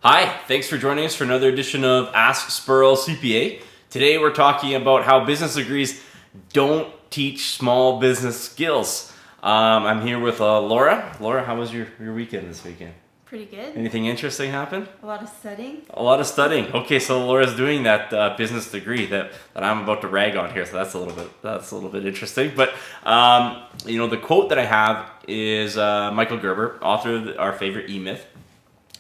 Hi, thanks for joining us for another edition of Ask Spurrell CPA. Today we're talking about how business degrees don't teach small business skills. I'm here with Laura. Laura, how was your weekend this weekend? Pretty good. Anything interesting happen? A lot of studying. A lot of studying. Okay, so Laura's doing that business degree that I'm about to rag on here, so that's a little bit interesting. But the quote that I have is Michael Gerber, author of our favorite E-Myth.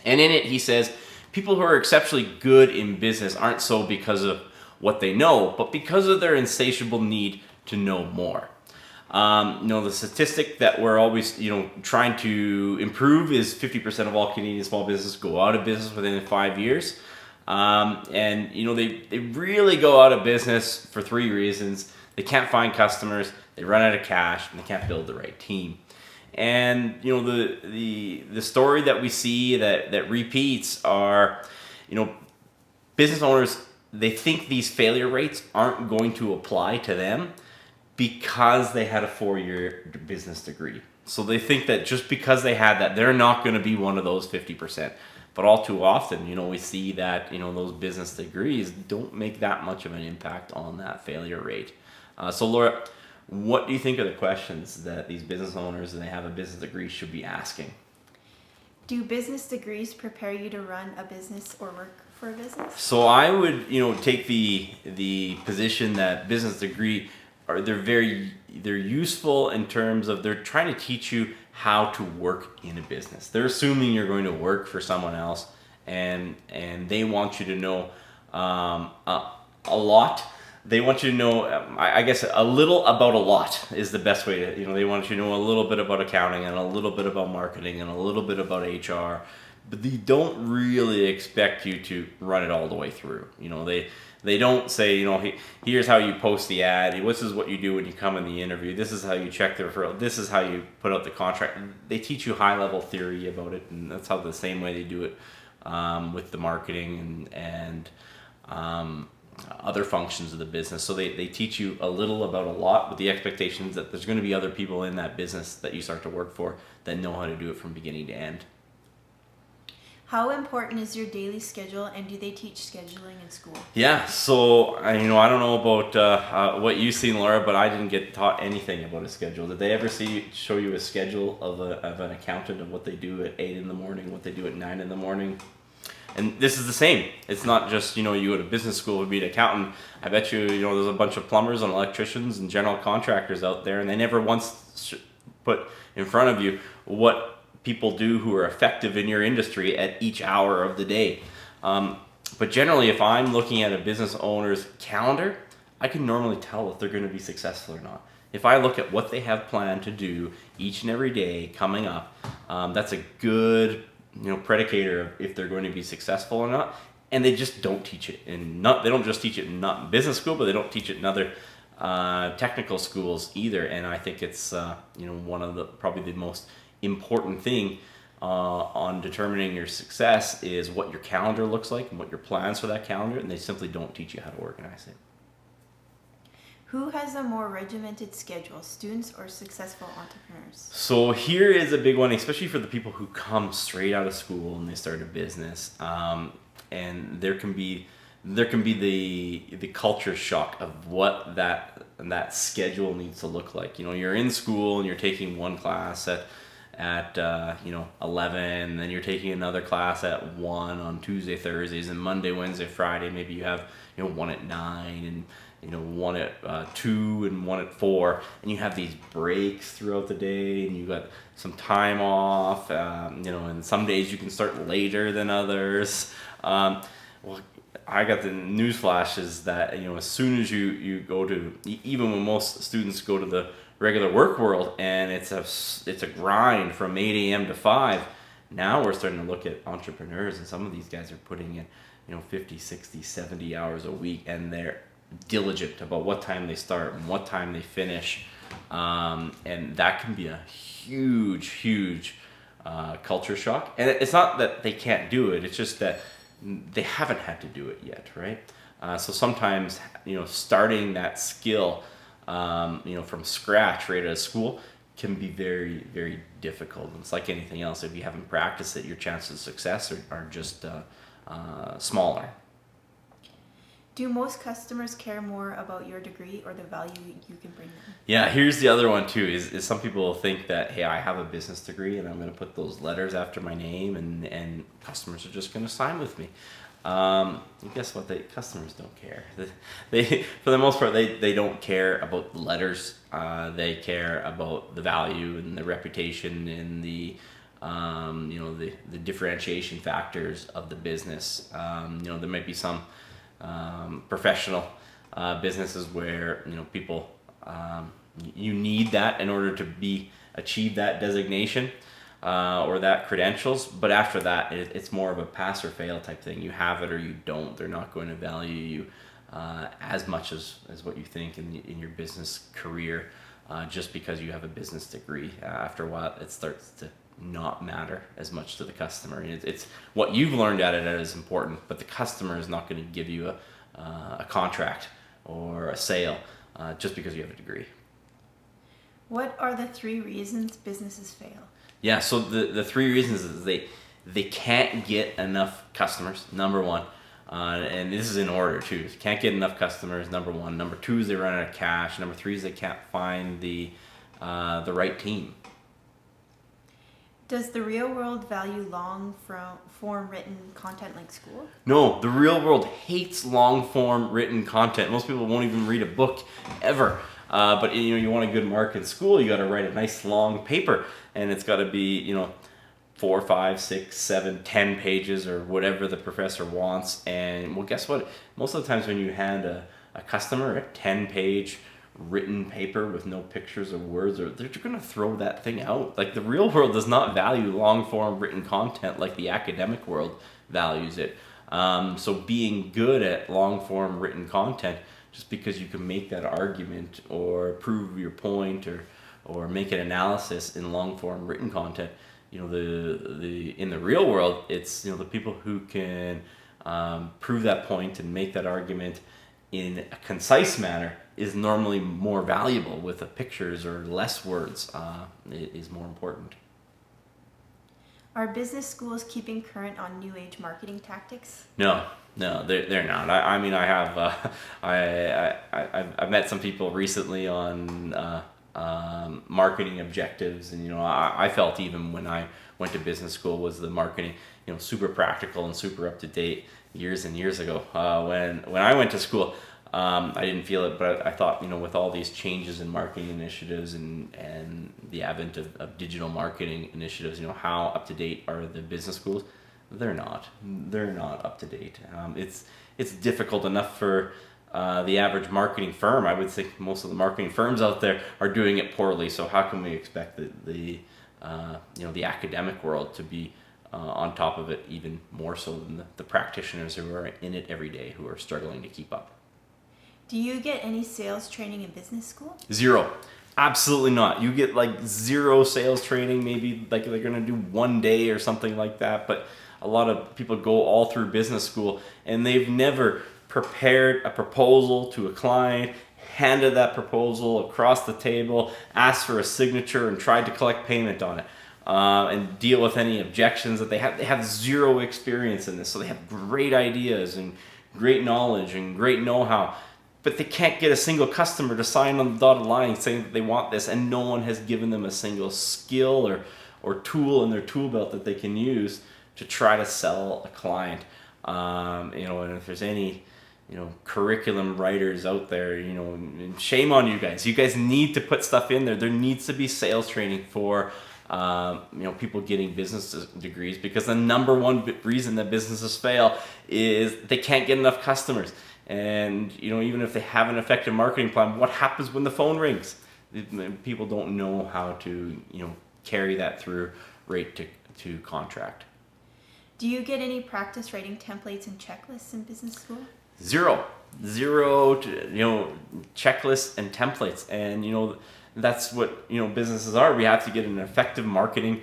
And in it, he says, people who are exceptionally good in business aren't so because of what they know, but because of their insatiable need to know more. The statistic that we're always, trying to improve is 50% of all Canadian small businesses go out of business within 5 years. They really go out of business for three reasons. They can't find customers, they run out of cash, and they can't build the right team. And the story that we see that repeats are, business owners, they think these failure rates aren't going to apply to them because they had a 4-year business degree. So they think that just because they had that, they're not going to be one of those 50%. But all too often, we see that, those business degrees don't make that much of an impact on that failure rate. So Laura, what do you think are the questions that these business owners that they have a business degree should be asking? Do business degrees prepare you to run a business or work for a business? So I would, take the position that business degree they're useful in terms of they're trying to teach you how to work in a business. They're assuming you're going to work for someone else, and they want you to know a lot. They want you to know, I guess, a little about a lot is the best way to, they want you to know a little bit about accounting and a little bit about marketing and a little bit about HR, but they don't really expect you to run it all the way through. They don't say, here's how you post the ad, this is what you do when you come in the interview, this is how you check the referral, this is how you put out the contract. They teach you high-level theory about it, and that's how the same way they do it with the marketing and other functions of the business. So they teach you a little about a lot with the expectations that there's going to be other people in that business that you start to work for that know how to do it from beginning to end. How important is your daily schedule, and do they teach scheduling in school? Yeah, so I don't know about what you've seen, Laura, but I didn't get taught anything about a schedule. Did they ever show you a schedule of an accountant of what they do at 8 in the morning, what they do at 9 in the morning? And this is the same. It's not just, you go to business school to be an accountant. I bet you, there's a bunch of plumbers and electricians and general contractors out there, and they never once put in front of you what people do who are effective in your industry at each hour of the day. But generally, if I'm looking at a business owner's calendar, I can normally tell if they're going to be successful or not. If I look at what they have planned to do each and every day coming up, that's a good predicator of if they're going to be successful or not. And they just don't teach it they don't just teach it in not business school, but they don't teach it in other technical schools either. And I think it's one of probably the most important thing on determining your success is what your calendar looks like and what your plans for that calendar, and they simply don't teach you how to organize it. Who has a more regimented schedule, students or successful entrepreneurs? So here is a big one, especially for the people who come straight out of school and they start a business. And there can be the culture shock of what that schedule needs to look like. You're in school and you're taking one class at 11, then you're taking another class at 1 on Tuesday, Thursdays, and Monday, Wednesday, Friday. Maybe you have one at 9 and one at 2 and one at 4, and you have these breaks throughout the day, and you got some time off. And some days you can start later than others. Well, I got the news flashes that as soon as you go to, even when most students go to the regular work world and it's a grind from 8 a.m. to 5, now we're starting to look at entrepreneurs, and some of these guys are putting in 50, 60, 70 hours a week, and they're diligent about what time they start and what time they finish, and that can be a huge culture shock. And it's not that they can't do it, it's just that they haven't had to do it yet, right? So sometimes starting that skill from scratch right out of school can be very, very difficult. It's like anything else. If you haven't practiced it, your chances of success are just smaller. Do most customers care more about your degree or the value you can bring them? Yeah, here's the other one too, is some people think that, hey, I have a business degree and I'm going to put those letters after my name and customers are just going to sign with me. And guess what? Customers don't care. They for the most part, they don't care about the letters. They care about the value and the reputation and the the differentiation factors of the business. There might be some professional businesses where people you need that in order to achieve that designation or that credentials, but after that it's more of a pass or fail type thing. You have it or you don't. They're not going to value you as much as what you think in your business career just because you have a business degree. After a while it starts to not matter as much to the customer. It's what you've learned at it that is important, but the customer is not going to give you a contract or a sale just because you have a degree. What are the 3 reasons businesses fail? Yeah, so the 3 reasons is they can't get enough customers, number one. And this is in order too. Can't get enough customers, number one. Number 2 is they run out of cash. Number 3 is they can't find the right team. Does the real world value long form written content like school? No, the real world hates long form written content. Most people won't even read a book ever. But you want a good mark in school, you got to write a nice long paper, and it's got to be 4, 5, 6, 7, 10 pages or whatever the professor wants. And well, guess what? Most of the times when you hand a customer a 10-page written paper with no pictures or words, or they're going to throw that thing out. Like, the real world does not value long form written content like the academic world values it. So being good at long form written content, just because you can make that argument or prove your point or make an analysis in long form written content, the in the real world, it's the people who can prove that point and make that argument in a concise manner is normally more valuable. With the pictures or less words is more important. Are business schools keeping current on new age marketing tactics? No, they're not. I mean, I have I've met some people recently on marketing objectives, and I felt even when I went to business school was the marketing super practical and super up to date years and years ago. When I went to school, I didn't feel it, but I thought with all these changes in marketing initiatives and the advent of digital marketing initiatives, how up to date are the business schools? They're not up to date. It's difficult enough for the average marketing firm. I would think most of the marketing firms out there are doing it poorly. So how can we expect the academic world to be on top of it even more so than the practitioners who are in it every day, who are struggling to keep up? Do you get any sales training in business school? 0. Absolutely not. You get like 0 sales training. Maybe like they're going to do 1 day or something like that. But a lot of people go all through business school and they've never prepared a proposal to a client, handed that proposal across the table, asked for a signature, and tried to collect payment on it, and deal with any objections that they have. They have 0 experience in this, so they have great ideas and great knowledge and great know-how, but they can't get a single customer to sign on the dotted line saying that they want this, and no one has given them a single skill or tool in their tool belt that they can use to try to sell a client. And if there's any curriculum writers out there, and shame on you guys. You guys need to put stuff in there. There needs to be sales training for people getting business degrees, because the number one reason that businesses fail is they can't get enough customers. And even if they have an effective marketing plan, what happens when the phone rings? People don't know how to carry that through right to contract. Do you get any practice writing templates and checklists in business school? 0 checklists and templates. And that's what businesses are. We have to get an effective marketing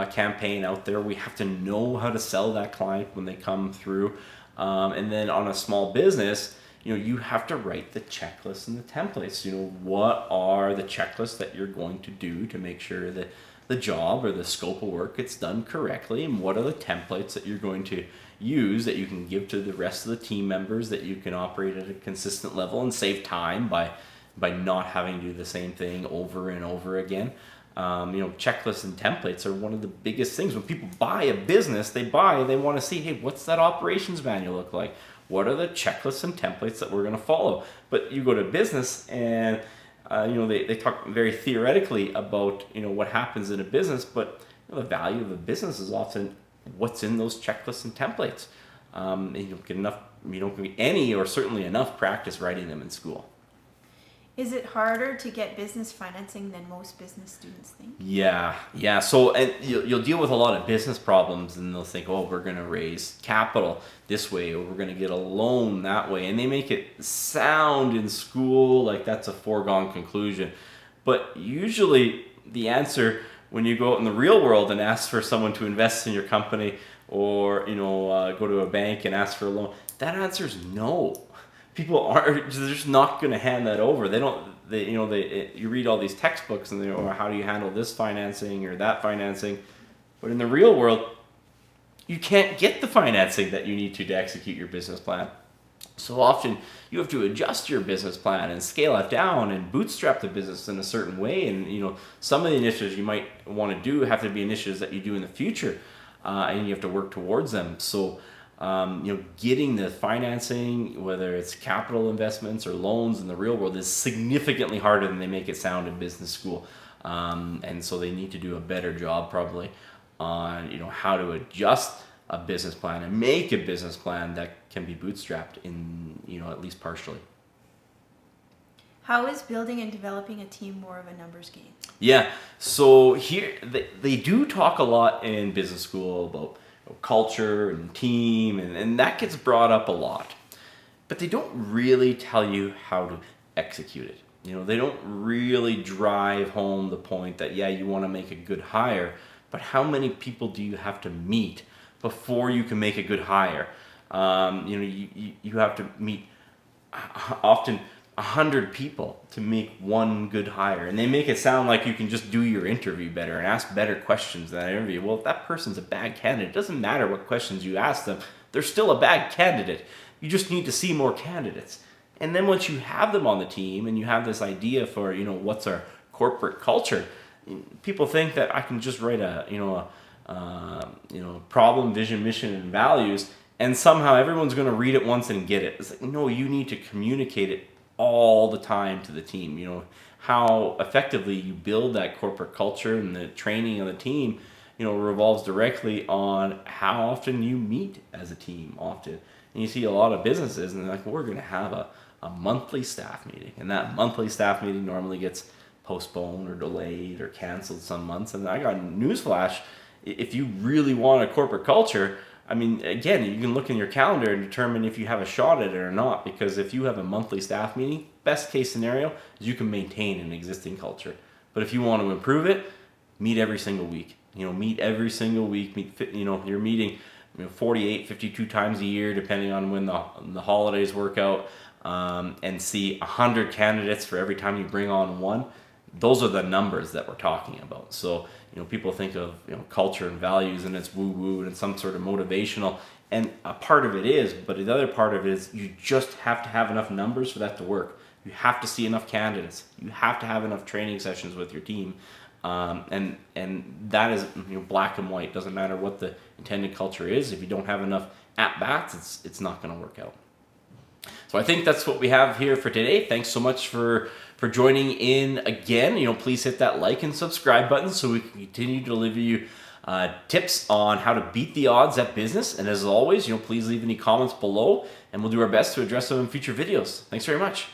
campaign out there. We have to know how to sell that client when they come through. And then on a small business, you have to write the checklists and the templates. What are the checklists that you're going to do to make sure that the job or the scope of work gets done correctly, and what are the templates that you're going to use that you can give to the rest of the team members, that you can operate at a consistent level and save time by not having to do the same thing over and over again. Checklists and templates are one of the biggest things. When people buy a business, they want to see, hey, what's that operations manual look like? What are the checklists and templates that we're going to follow? But you go to business and they talk very theoretically about what happens in a business, but the value of a business is often what's in those checklists and templates. And you don't get any or certainly enough practice writing them in school. Is it harder to get business financing than most business students think? Yeah. So, and you'll deal with a lot of business problems, and they'll think, oh, we're going to raise capital this way, or we're going to get a loan that way. And they make it sound in school like that's a foregone conclusion. But usually the answer, when you go out in the real world and ask for someone to invest in your company, or, go to a bank and ask for a loan, that answer is no. People they're just not going to hand that over. You read all these textbooks and how do you handle this financing or that financing? But in the real world, you can't get the financing that you need to execute your business plan. So often you have to adjust your business plan and scale it down and bootstrap the business in a certain way. And, some of the initiatives you might want to do have to be initiatives that you do in the future, and you have to work towards them. So, getting the financing, whether it's capital investments or loans in the real world, is significantly harder than they make it sound in business school. And so they need to do a better job probably on, how to adjust a business plan and make a business plan that can be bootstrapped in, at least partially. How is building and developing a team more of a numbers game? Yeah, so here they do talk a lot in business school about culture and team, and that gets brought up a lot, but they don't really tell you how to execute it. They don't really drive home the point that, yeah, you want to make a good hire, but how many people do you have to meet before you can make a good hire? You have to meet often 100 people to make one good hire, and they make it sound like you can just do your interview better and ask better questions than that interview. Well, if that person's a bad candidate, it doesn't matter what questions you ask them, they're still a bad candidate. You just need to see more candidates. And then once you have them on the team and you have this idea for, what's our corporate culture, people think that I can just write a problem, vision, mission, and values, and somehow everyone's going to read it once and get it. It's like, no, you need to communicate it all the time to the team. How effectively you build that corporate culture and the training of the team, revolves directly on how often you meet as a team often. And you see a lot of businesses and they're like, we're going to have a monthly staff meeting. And that monthly staff meeting normally gets postponed or delayed or canceled some months. And I got a newsflash. If you really want a corporate culture, again, you can look in your calendar and determine if you have a shot at it or not, because if you have a monthly staff meeting, best case scenario is you can maintain an existing culture. But if you want to improve it, meet every single week. Meet every single week. You're meeting 48, 52 times a year, depending on when the holidays work out, and see 100 candidates for every time you bring on one. Those are the numbers that we're talking about. So, people think of, culture and values and it's woo-woo and some sort of motivational, and a part of it is, but the other part of it is you just have to have enough numbers for that to work. You have to see enough candidates. You have to have enough training sessions with your team. And that is, black and white. Doesn't matter what the intended culture is. If you don't have enough at-bats, it's not going to work out. So I think that's what we have here for today. Thanks so much for joining in again. Please hit that like and subscribe button so we can continue to deliver you tips on how to beat the odds at business. And as always, please leave any comments below and we'll do our best to address them in future videos. Thanks very much.